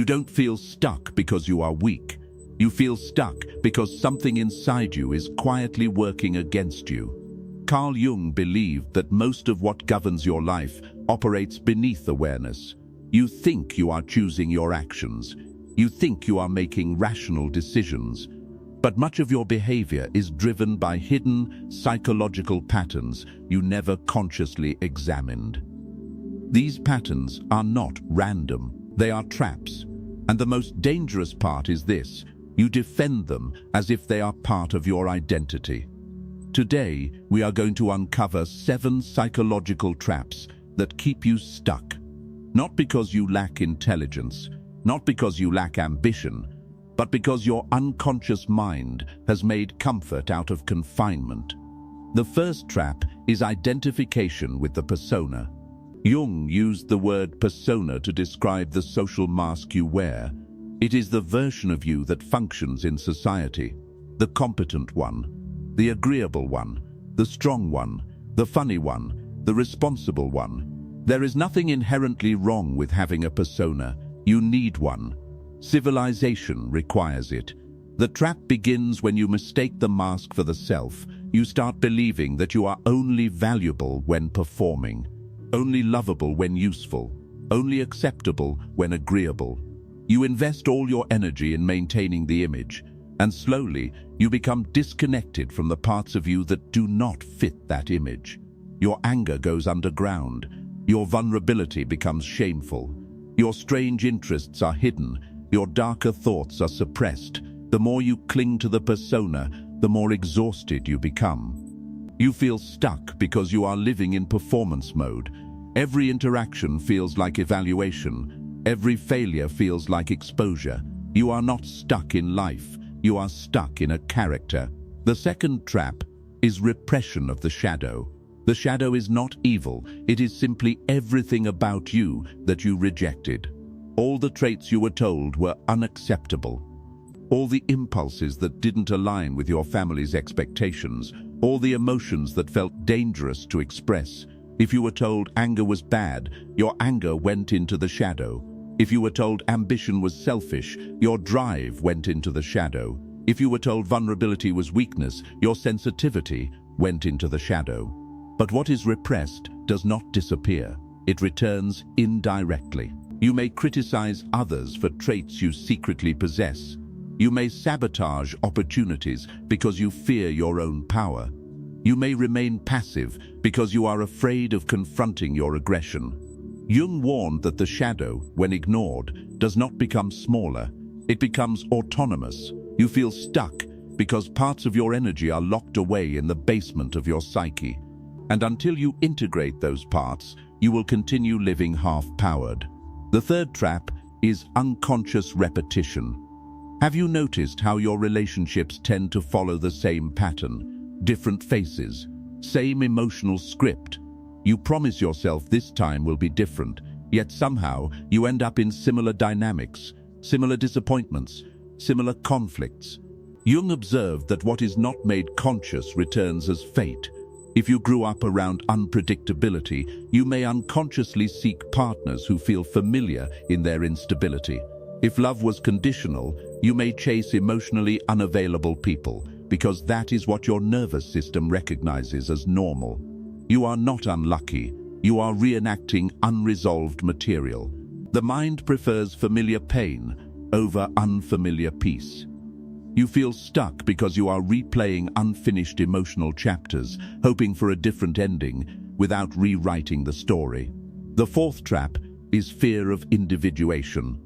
don't feel stuck because you are weak. You feel stuck because something inside you is quietly working against you. Carl Jung believed that most of what governs your life operates beneath awareness. You think you are choosing your actions. You think you are making rational decisions. But much of your behavior is driven by hidden psychological patterns you never consciously examined. These patterns are not random. They are traps. And the most dangerous part is this: you defend them as if they are part of your identity. Today, we are going to uncover 7 psychological traps that keep you stuck. Not because you lack intelligence, not because you lack ambition, but because your unconscious mind has made comfort out of confinement. The first trap is identification with the persona. Jung used the word persona to describe the social mask you wear. It is the version of you that functions in society. The competent one, the agreeable one, the strong one, the funny one, the responsible one. There is nothing inherently wrong with having a persona. You need one. Civilization requires it. The trap begins when you mistake the mask for the self. You start believing that you are only valuable when performing, only lovable when useful, only acceptable when agreeable. You invest all your energy in maintaining the image, and slowly you become disconnected from the parts of you that do not fit that image. Your anger goes underground. Your vulnerability becomes shameful. Your strange interests are hidden. Your darker thoughts are suppressed. The more you cling to the persona, the more exhausted you become. You feel stuck because you are living in performance mode. Every interaction feels like evaluation. Every failure feels like exposure. You are not stuck in life. You are stuck in a character. The second trap is repression of the shadow. The shadow is not evil. It is simply everything about you that you rejected. All the traits you were told were unacceptable. All the impulses that didn't align with your family's expectations. All the emotions that felt dangerous to express. If you were told anger was bad, your anger went into the shadow. If you were told ambition was selfish, your drive went into the shadow. If you were told vulnerability was weakness, your sensitivity went into the shadow. But what is repressed does not disappear. It returns indirectly. You may criticize others for traits you secretly possess. You may sabotage opportunities because you fear your own power. You may remain passive because you are afraid of confronting your aggression. Jung warned that the shadow, when ignored, does not become smaller. It becomes autonomous. You feel stuck because parts of your energy are locked away in the basement of your psyche. And until you integrate those parts, you will continue living half-powered. The third trap is unconscious repetition. Have you noticed how your relationships tend to follow the same pattern? Different faces, same emotional script. You promise yourself this time will be different, yet somehow you end up in similar dynamics, similar disappointments, similar conflicts. Jung observed that what is not made conscious returns as fate. If you grew up around unpredictability, you may unconsciously seek partners who feel familiar in their instability. If love was conditional, you may chase emotionally unavailable people, because that is what your nervous system recognizes as normal. You are not unlucky. You are reenacting unresolved material. The mind prefers familiar pain over unfamiliar peace. You feel stuck because you are replaying unfinished emotional chapters, hoping for a different ending without rewriting the story. The fourth trap is fear of individuation.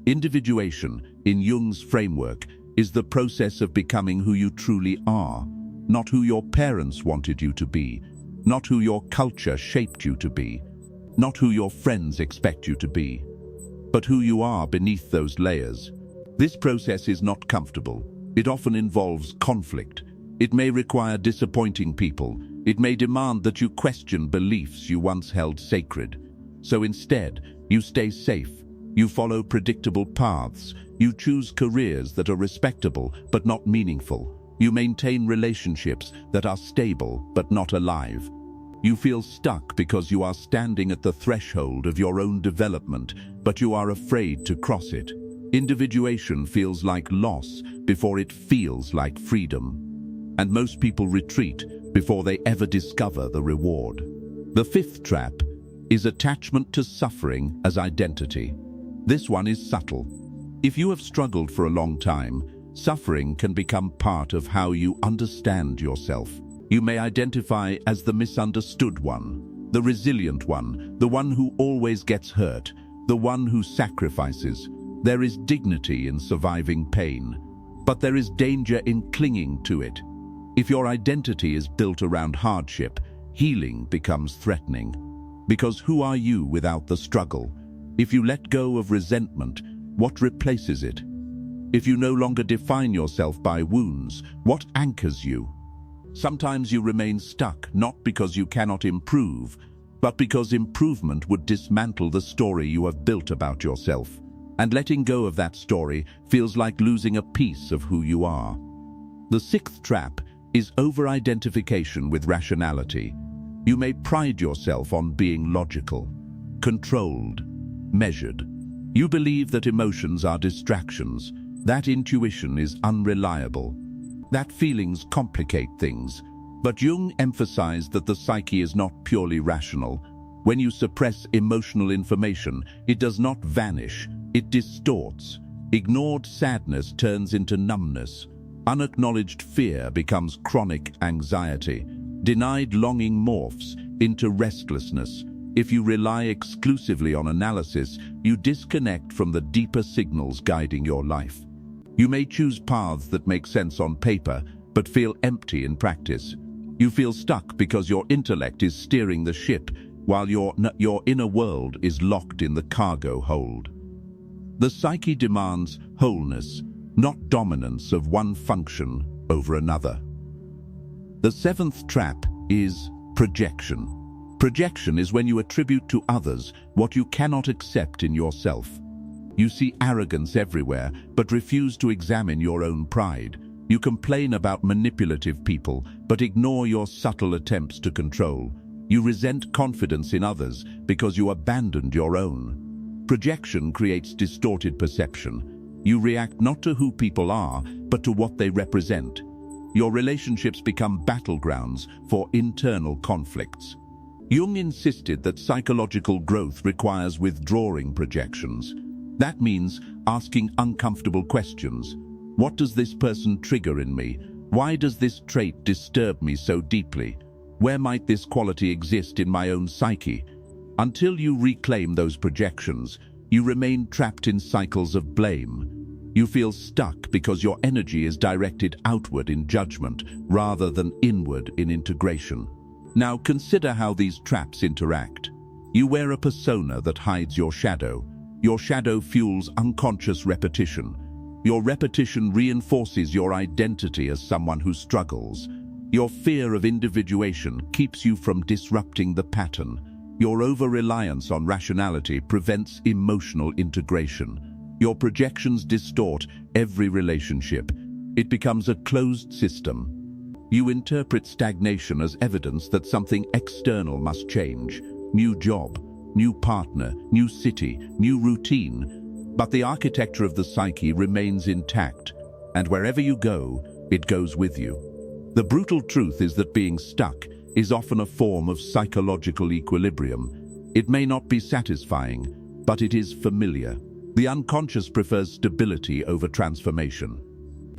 Individuation, in Jung's framework, is the process of becoming who you truly are, not who your parents wanted you to be, not who your culture shaped you to be, not who your friends expect you to be, but who you are beneath those layers. This process is not comfortable. It often involves conflict. It may require disappointing people. It may demand that you question beliefs you once held sacred. So instead, you stay safe. You follow predictable paths. You choose careers that are respectable but not meaningful. You maintain relationships that are stable but not alive. You feel stuck because you are standing at the threshold of your own development, but you are afraid to cross it. Individuation feels like loss before it feels like freedom. And most people retreat before they ever discover the reward. The fifth trap is attachment to suffering as identity. This one is subtle. If you have struggled for a long time, suffering can become part of how you understand yourself. You may identify as the misunderstood one, the resilient one, the one who always gets hurt, the one who sacrifices. There is dignity in surviving pain, but there is danger in clinging to it. If your identity is built around hardship, healing becomes threatening. Because who are you without the struggle? If you let go of resentment, what replaces it? If you no longer define yourself by wounds, what anchors you? Sometimes you remain stuck, not because you cannot improve, but because improvement would dismantle the story you have built about yourself. And letting go of that story feels like losing a piece of who you are. The sixth trap is over-identification with rationality. You may pride yourself on being logical, controlled, measured. You believe that emotions are distractions, that intuition is unreliable, that feelings complicate things. But Jung emphasized that the psyche is not purely rational. When you suppress emotional information, it does not vanish, it distorts. Ignored sadness turns into numbness. Unacknowledged fear becomes chronic anxiety. Denied longing morphs into restlessness. If you rely exclusively on analysis, you disconnect from the deeper signals guiding your life. You may choose paths that make sense on paper, but feel empty in practice. You feel stuck because your intellect is steering the ship, while your inner world is locked in the cargo hold. The psyche demands wholeness, not dominance of one function over another. The seventh trap is projection. Projection is when you attribute to others what you cannot accept in yourself. You see arrogance everywhere, but refuse to examine your own pride. You complain about manipulative people, but ignore your subtle attempts to control. You resent confidence in others because you abandoned your own. Projection creates distorted perception. You react not to who people are, but to what they represent. Your relationships become battlegrounds for internal conflicts. Jung insisted that psychological growth requires withdrawing projections. That means asking uncomfortable questions. What does this person trigger in me? Why does this trait disturb me so deeply? Where might this quality exist in my own psyche? Until you reclaim those projections, you remain trapped in cycles of blame. You feel stuck because your energy is directed outward in judgment rather than inward in integration. Now consider how these traps interact. You wear a persona that hides your shadow. Your shadow fuels unconscious repetition. Your repetition reinforces your identity as someone who struggles. Your fear of individuation keeps you from disrupting the pattern. Your over-reliance on rationality prevents emotional integration. Your projections distort every relationship. It becomes a closed system. You interpret stagnation as evidence that something external must change. New job, new partner, new city, new routine. But the architecture of the psyche remains intact, and wherever you go, it goes with you. The brutal truth is that being stuck is often a form of psychological equilibrium. It may not be satisfying, but it is familiar. The unconscious prefers stability over transformation.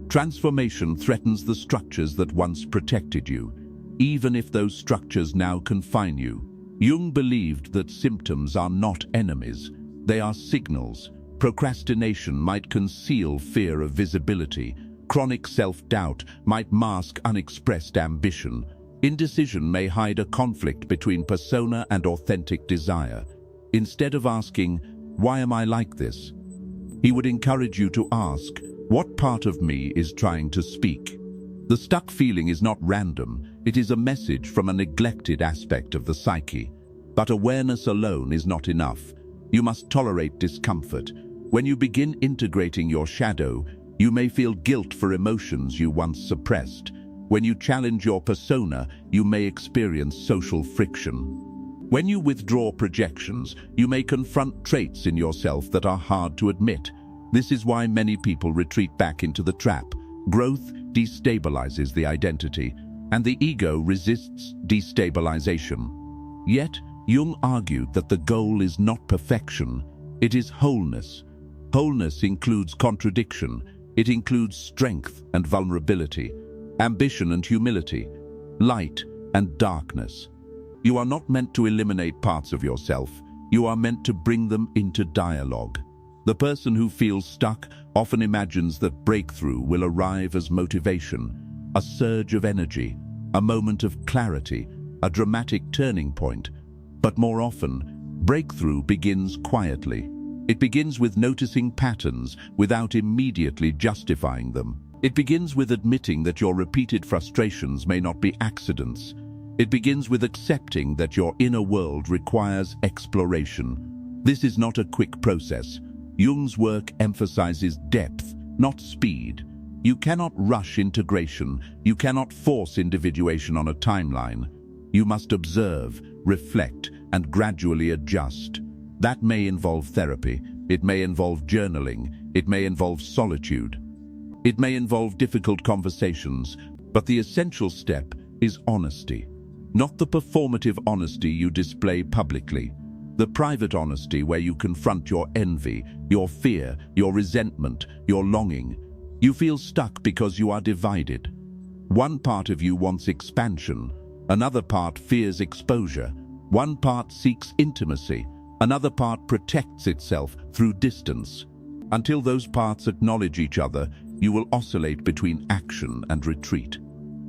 Transformation threatens the structures that once protected you, even if those structures now confine you. Jung believed that symptoms are not enemies, they are signals. Procrastination might conceal fear of visibility. Chronic self-doubt might mask unexpressed ambition. Indecision may hide a conflict between persona and authentic desire. Instead of asking, "Why am I like this?" he would encourage you to ask, "What part of me is trying to speak?" The stuck feeling is not random, it is a message from a neglected aspect of the psyche. But awareness alone is not enough. You must tolerate discomfort. When you begin integrating your shadow, you may feel guilt for emotions you once suppressed. When you challenge your persona, you may experience social friction. When you withdraw projections, you may confront traits in yourself that are hard to admit. This is why many people retreat back into the trap. Growth destabilizes the identity, and the ego resists destabilization. Yet, Jung argued that the goal is not perfection, it is wholeness. Wholeness includes contradiction, it includes strength and vulnerability, ambition and humility, light and darkness. You are not meant to eliminate parts of yourself, you are meant to bring them into dialogue. The person who feels stuck often imagines that breakthrough will arrive as motivation, a surge of energy, a moment of clarity, a dramatic turning point. But more often, breakthrough begins quietly. It begins with noticing patterns without immediately justifying them. It begins with admitting that your repeated frustrations may not be accidents. It begins with accepting that your inner world requires exploration. This is not a quick process. Jung's work emphasizes depth, not speed. You cannot rush integration. You cannot force individuation on a timeline. You must observe, reflect, and gradually adjust. That may involve therapy. It may involve journaling. It may involve solitude. It may involve difficult conversations. But the essential step is honesty. Not the performative honesty you display publicly. The private honesty where you confront your envy, your fear, your resentment, your longing. You feel stuck because you are divided. One part of you wants expansion. Another part fears exposure. One part seeks intimacy. Another part protects itself through distance. Until those parts acknowledge each other, you will oscillate between action and retreat.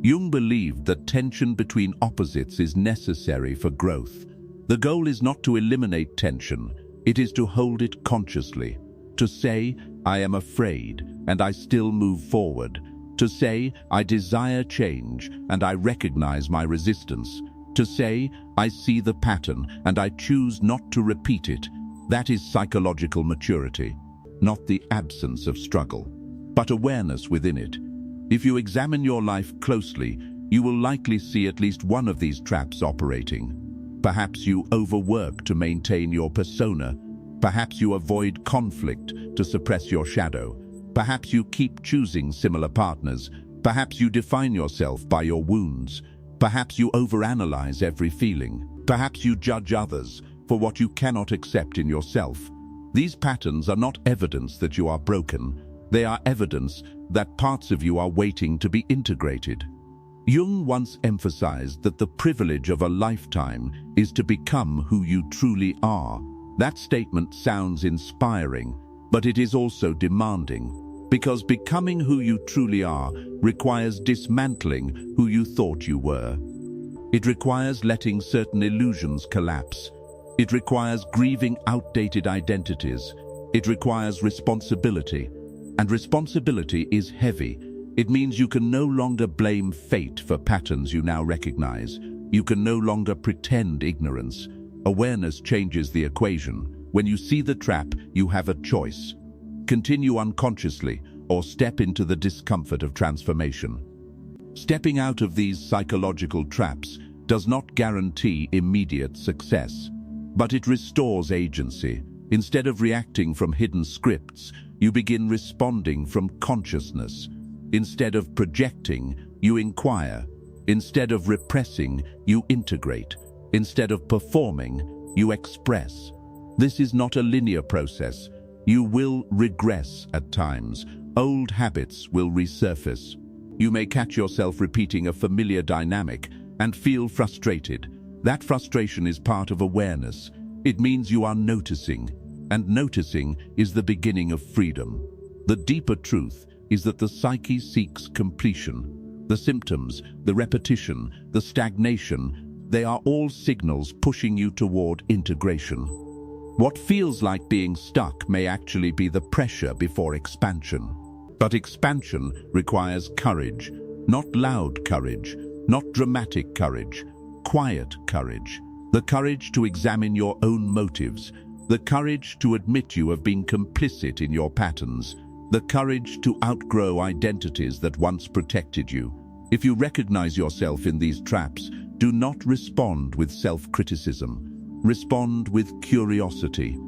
Jung believed that tension between opposites is necessary for growth. The goal is not to eliminate tension, it is to hold it consciously. To say, I am afraid, and I still move forward. To say, I desire change, and I recognize my resistance. To say, I see the pattern, and I choose not to repeat it. That is psychological maturity, not the absence of struggle, but awareness within it. If you examine your life closely, you will likely see at least one of these traps operating. Perhaps you overwork to maintain your persona. Perhaps you avoid conflict to suppress your shadow. Perhaps you keep choosing similar partners. Perhaps you define yourself by your wounds. Perhaps you overanalyze every feeling. Perhaps you judge others for what you cannot accept in yourself. These patterns are not evidence that you are broken. They are evidence that parts of you are waiting to be integrated. Jung once emphasized that the privilege of a lifetime is to become who you truly are. That statement sounds inspiring, but it is also demanding, because becoming who you truly are requires dismantling who you thought you were. It requires letting certain illusions collapse. It requires grieving outdated identities. It requires responsibility. And responsibility is heavy. It means you can no longer blame fate for patterns you now recognize. You can no longer pretend ignorance. Awareness changes the equation. When you see the trap, you have a choice. Continue unconsciously or step into the discomfort of transformation. Stepping out of these psychological traps does not guarantee immediate success, but it restores agency. Instead of reacting from hidden scripts, you begin responding from consciousness. Instead of projecting, you inquire. Instead of repressing, you integrate. Instead of performing, you express. This is not a linear process. You will regress at times. Old habits will resurface. You may catch yourself repeating a familiar dynamic and feel frustrated. That frustration is part of awareness. It means you are noticing, and noticing is the beginning of freedom. The deeper truth is that the psyche seeks completion. The symptoms, the repetition, the stagnation, they are all signals pushing you toward integration. What feels like being stuck may actually be the pressure before expansion. But expansion requires courage, not loud courage, not dramatic courage, quiet courage. The courage to examine your own motives, the courage to admit you have been complicit in your patterns, the courage to outgrow identities that once protected you. If you recognize yourself in these traps, do not respond with self-criticism. Respond with curiosity.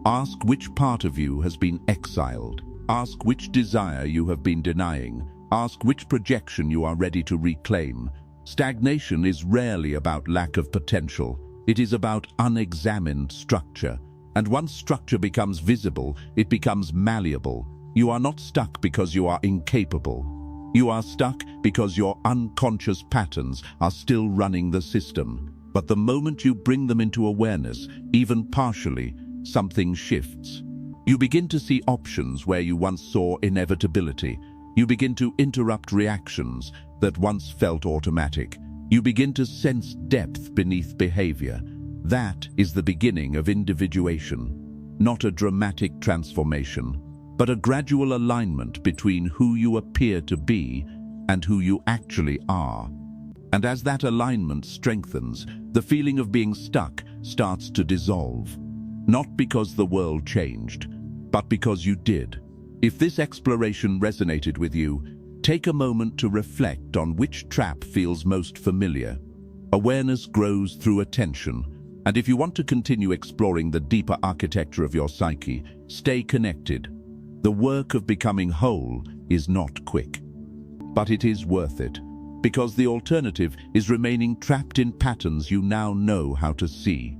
Ask which part of you has been exiled. Ask which desire you have been denying. Ask which projection you are ready to reclaim. Stagnation is rarely about lack of potential. It is about unexamined structure. And once structure becomes visible, it becomes malleable. You are not stuck because you are incapable. You are stuck because your unconscious patterns are still running the system. But the moment you bring them into awareness, even partially, something shifts. You begin to see options where you once saw inevitability. You begin to interrupt reactions that once felt automatic. You begin to sense depth beneath behavior. That is the beginning of individuation, not a dramatic transformation, but a gradual alignment between who you appear to be and who you actually are. And as that alignment strengthens, the feeling of being stuck starts to dissolve. Not because the world changed, but because you did. If this exploration resonated with you, take a moment to reflect on which trap feels most familiar. Awareness grows through attention, and if you want to continue exploring the deeper architecture of your psyche, stay connected. The work of becoming whole is not quick, but it is worth it, because the alternative is remaining trapped in patterns you now know how to see.